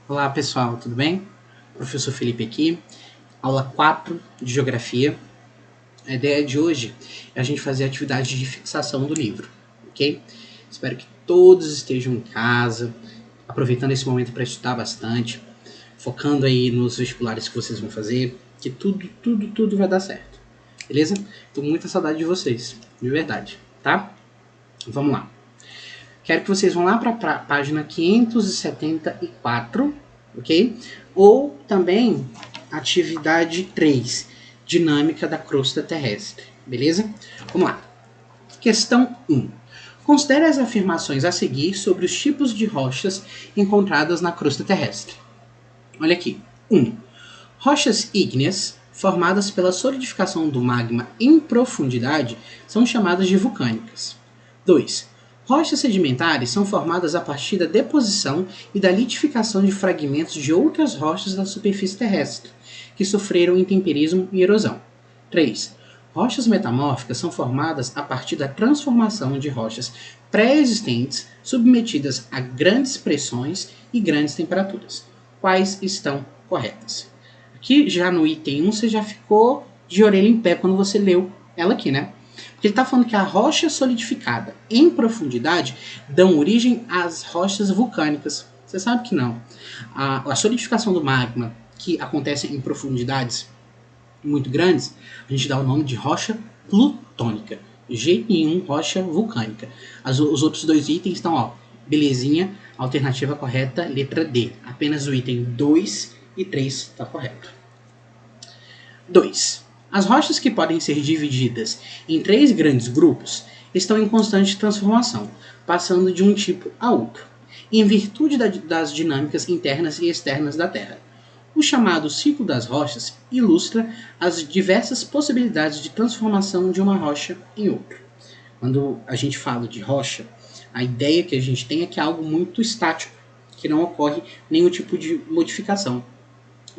Olá pessoal, tudo bem? Professor Felipe aqui, aula 4 de Geografia. A ideia de hoje é a gente fazer a atividade de fixação do livro, ok? Espero que todos estejam em casa, aproveitando esse momento para estudar bastante, focando aí nos vestibulares que vocês vão fazer, que tudo vai dar certo, beleza? Tô com muita saudade de vocês, de verdade, tá? Vamos lá. Quero que vocês vão lá para a página 574, ok? Ou também atividade 3, dinâmica da crosta terrestre, beleza? Vamos lá. Questão 1. Considere as afirmações a seguir sobre os tipos de rochas encontradas na crosta terrestre. Olha aqui. 1. Rochas ígneas formadas pela solidificação do magma em profundidade são chamadas de vulcânicas. 2. Rochas sedimentares são formadas a partir da deposição e da litificação de fragmentos de outras rochas da superfície terrestre, que sofreram intemperismo e erosão. 3. Rochas metamórficas são formadas a partir da transformação de rochas pré-existentes submetidas a grandes pressões e grandes temperaturas. Quais estão corretas? Aqui já no item 1 você já ficou de orelha em pé quando você leu ela aqui, né? Porque ele está falando que a rocha solidificada em profundidade dão origem às rochas vulcânicas. Você sabe que não. A solidificação do magma, que acontece em profundidades muito grandes, a gente dá o nome de rocha plutônica. De jeito nenhum, rocha vulcânica. Os outros dois itens estão, ó, belezinha, alternativa correta, letra D. Apenas o item 2 e 3 está correto. 2. As rochas que podem ser divididas em 3 grandes grupos estão em constante transformação, passando de um tipo a outro, em virtude das dinâmicas internas e externas da Terra. O chamado ciclo das rochas ilustra as diversas possibilidades de transformação de uma rocha em outra. Quando a gente fala de rocha, a ideia que a gente tem é que é algo muito estático, que não ocorre nenhum tipo de modificação.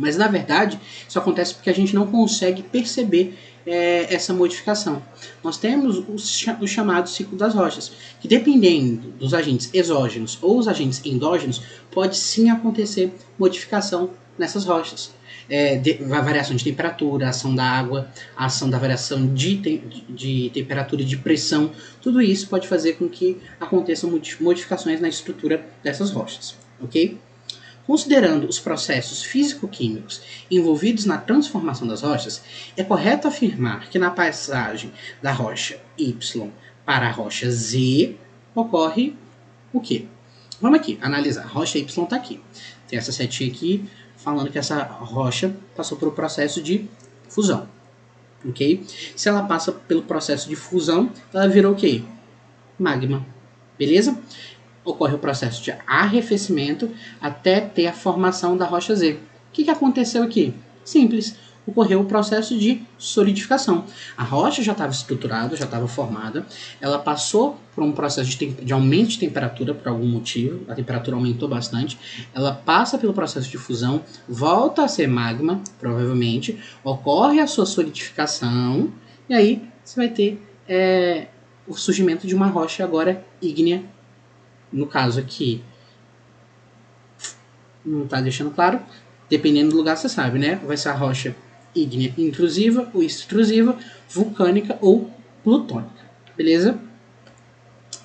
Mas, na verdade, isso acontece porque a gente não consegue perceber essa modificação. Nós temos o chamado ciclo das rochas, que dependendo dos agentes exógenos ou os agentes endógenos, pode sim acontecer modificação nessas rochas. Variação de temperatura, ação da água, ação da variação de temperatura e de pressão, tudo isso pode fazer com que aconteçam modificações na estrutura dessas rochas, ok? Considerando os processos físico-químicos envolvidos na transformação das rochas, é correto afirmar que na passagem da rocha Y para a rocha Z ocorre o quê? Vamos aqui analisar. A rocha Y está aqui. Tem essa setinha aqui falando que essa rocha passou por um processo de fusão. Ok? Se ela passa pelo processo de fusão, ela virou o quê? Magma. Beleza? Ocorre o processo de arrefecimento até ter a formação da rocha Z. O que aconteceu aqui? Simples. Ocorreu o processo de solidificação. A rocha já estava estruturada, já estava formada, ela passou por um processo de aumento de temperatura por algum motivo, a temperatura aumentou bastante, ela passa pelo processo de fusão, volta a ser magma, provavelmente, ocorre a sua solidificação, e aí você vai ter o surgimento de uma rocha agora ígnea. No caso aqui, não está deixando claro, dependendo do lugar você sabe, né? Vai ser a rocha ígnea intrusiva ou extrusiva, vulcânica ou plutônica. Beleza?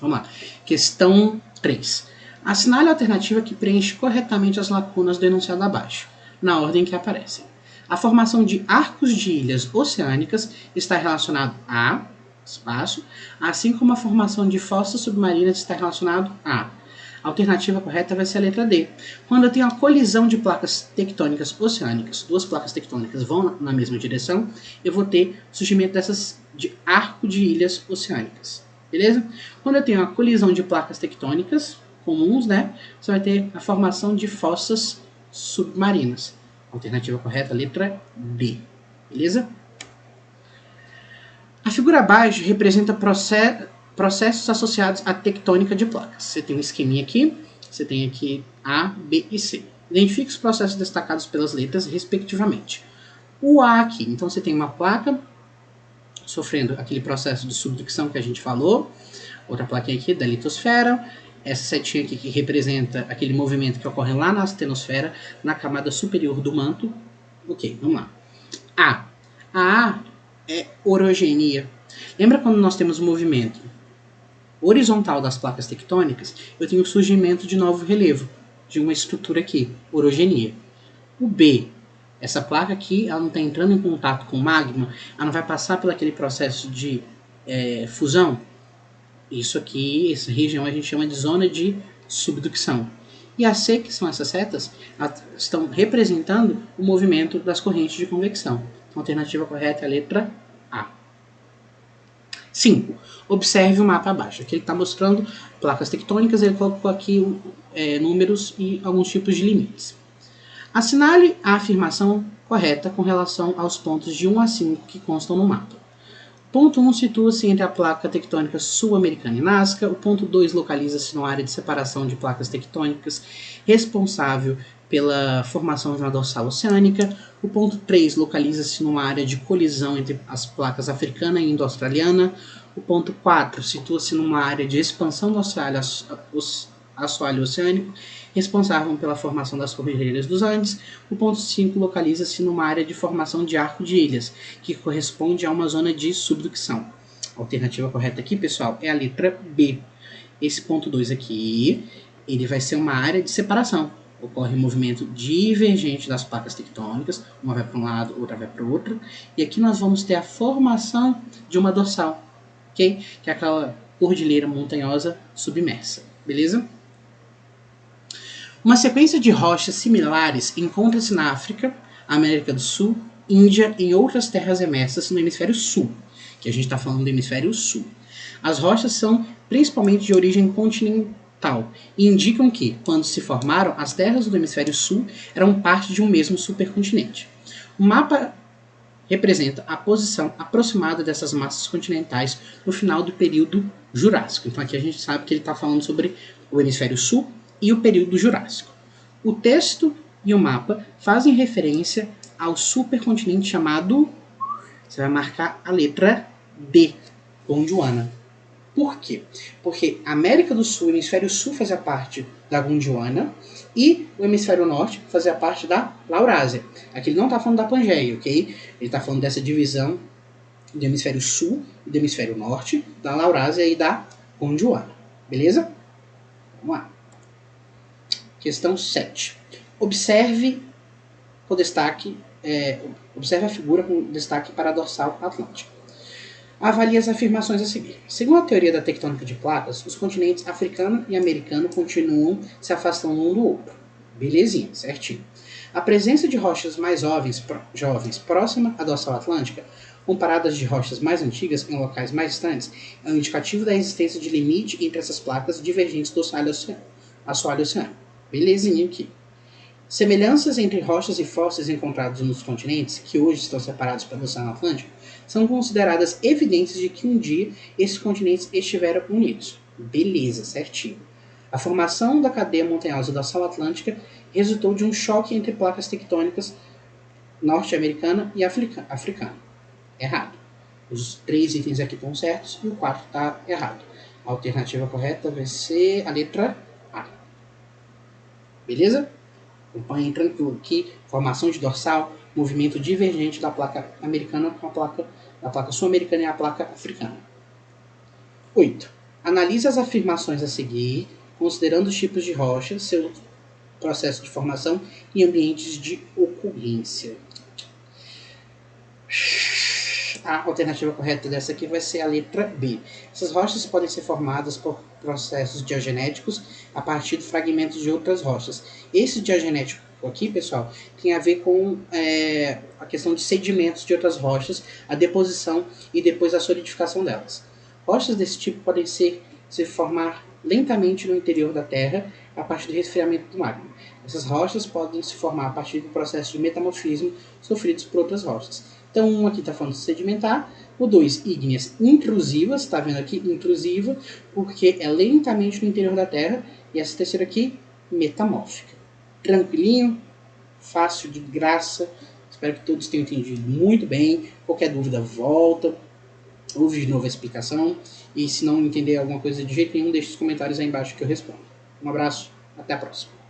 Vamos lá. Questão 3. Assinale a alternativa que preenche corretamente as lacunas do enunciado abaixo, na ordem que aparecem. A formação de arcos de ilhas oceânicas está relacionado a espaço, assim como a formação de fossas submarinas está relacionado a. A alternativa correta vai ser a letra D. Quando eu tenho a colisão de placas tectônicas oceânicas, duas placas tectônicas vão na mesma direção, eu vou ter surgimento de arco de ilhas oceânicas. Beleza? Quando eu tenho a colisão de placas tectônicas comuns, né, você vai ter a formação de fossas submarinas. Alternativa correta, letra D. Beleza? A figura abaixo representa processos associados à tectônica de placas. Você tem um esqueminha aqui, você tem aqui A, B e C. Identifique os processos destacados pelas letras, respectivamente. O A aqui, então você tem uma placa sofrendo aquele processo de subducção que a gente falou, outra plaquinha aqui da litosfera, essa setinha aqui que representa aquele movimento que ocorre lá na astenosfera, na camada superior do manto. Ok, vamos lá. A. A A é orogenia. Lembra quando nós temos um movimento horizontal das placas tectônicas? Eu tenho o surgimento de novo relevo, de uma estrutura aqui, orogenia. O B, essa placa aqui, ela não está entrando em contato com o magma, ela não vai passar por aquele processo de fusão. Isso aqui, essa região a gente chama de zona de subducção. E a C, que são essas setas, estão representando o movimento das correntes de convecção. Então, a alternativa correta é a letra A. 5. Observe o mapa abaixo. Aqui ele está mostrando placas tectônicas, ele colocou aqui números e alguns tipos de limites. Assinale a afirmação correta com relação aos pontos de 1 a 5 que constam no mapa. Ponto 1 situa-se entre a placa tectônica sul-americana e Nazca. O ponto 2 localiza-se na área de separação de placas tectônicas responsável pela formação de uma dorsal oceânica. O ponto 3 localiza-se numa área de colisão entre as placas africana e indo-australiana. O ponto 4 situa-se numa área de expansão do assoalho oceânico, responsável pela formação das cordilheiras dos Andes. O ponto 5 localiza-se numa área de formação de arco de ilhas, que corresponde a uma zona de subducção. A alternativa correta aqui, pessoal, é a letra B. Esse ponto 2 aqui, ele vai ser uma área de separação. Ocorre movimento divergente das placas tectônicas, uma vai para um lado, outra vai para o outro. E aqui nós vamos ter a formação de uma dorsal, ok? Que é aquela cordilheira montanhosa submersa, beleza? Uma sequência de rochas similares encontra-se na África, América do Sul, Índia e em outras terras emersas no hemisfério sul, que a gente está falando do hemisfério sul. As rochas são principalmente de origem continental e indicam que, quando se formaram, as terras do hemisfério sul eram parte de um mesmo supercontinente. O mapa representa a posição aproximada dessas massas continentais no final do período Jurássico. Então aqui a gente sabe que ele está falando sobre o hemisfério sul e o período Jurássico. O texto e o mapa fazem referência ao supercontinente chamado... Você vai marcar a letra D, Gondwana. Por quê? Porque a América do Sul, o hemisfério sul fazia parte da Gondwana e o hemisfério norte fazia parte da Laurásia. Aqui ele não está falando da Pangeia, ok? Ele está falando dessa divisão do hemisfério sul e do hemisfério norte, da Laurásia e da Gondwana. Beleza? Vamos lá. Questão 7. Observe a figura com destaque para a dorsal atlântica. Avalie as afirmações a seguir. Segundo a teoria da tectônica de placas, os continentes africano e americano continuam se afastando um do outro. Belezinha, certinho. A presença de rochas mais jovens próxima à dorsal atlântica, comparadas de rochas mais antigas em locais mais distantes, é um indicativo da existência de limite entre essas placas divergentes do assoalho oceânico. Belezinha aqui. Semelhanças entre rochas e fósseis encontrados nos continentes, que hoje estão separados pelo Oceano Atlântico, são consideradas evidências de que um dia esses continentes estiveram unidos. Beleza, certinho. A formação da cadeia montanhosa da dorsal atlântica resultou de um choque entre placas tectônicas norte-americana e africana. Errado. Os 3 itens aqui estão certos e o 4 está errado. A alternativa correta vai ser a letra A. Beleza? Acompanhem tranquilo aqui, formação de dorsal, movimento divergente da placa americana com a placa sul-americana e a placa africana. 8. Analise as afirmações a seguir, considerando os tipos de rocha, seu processo de formação e ambientes de ocorrência. A alternativa correta dessa aqui vai ser a letra B. Essas rochas podem ser formadas por processos diagenéticos a partir de fragmentos de outras rochas. Esse diagenético aqui, pessoal, tem a ver com a questão de sedimentos de outras rochas, a deposição e depois a solidificação delas. Rochas desse tipo podem se formar lentamente no interior da Terra a partir do resfriamento do magma. Essas rochas podem se formar a partir do processo de metamorfismo sofridos por outras rochas. Então, um aqui está falando de sedimentar, o 2, ígneas intrusivas, está vendo aqui, intrusiva, porque é lentamente no interior da Terra, e essa terceira aqui, metamórfica. Tranquilinho, fácil, de graça, espero que todos tenham entendido muito bem, qualquer dúvida volta, ouve de novo a explicação e se não entender alguma coisa de jeito nenhum, deixe os comentários aí embaixo que eu respondo. Um abraço, até a próxima.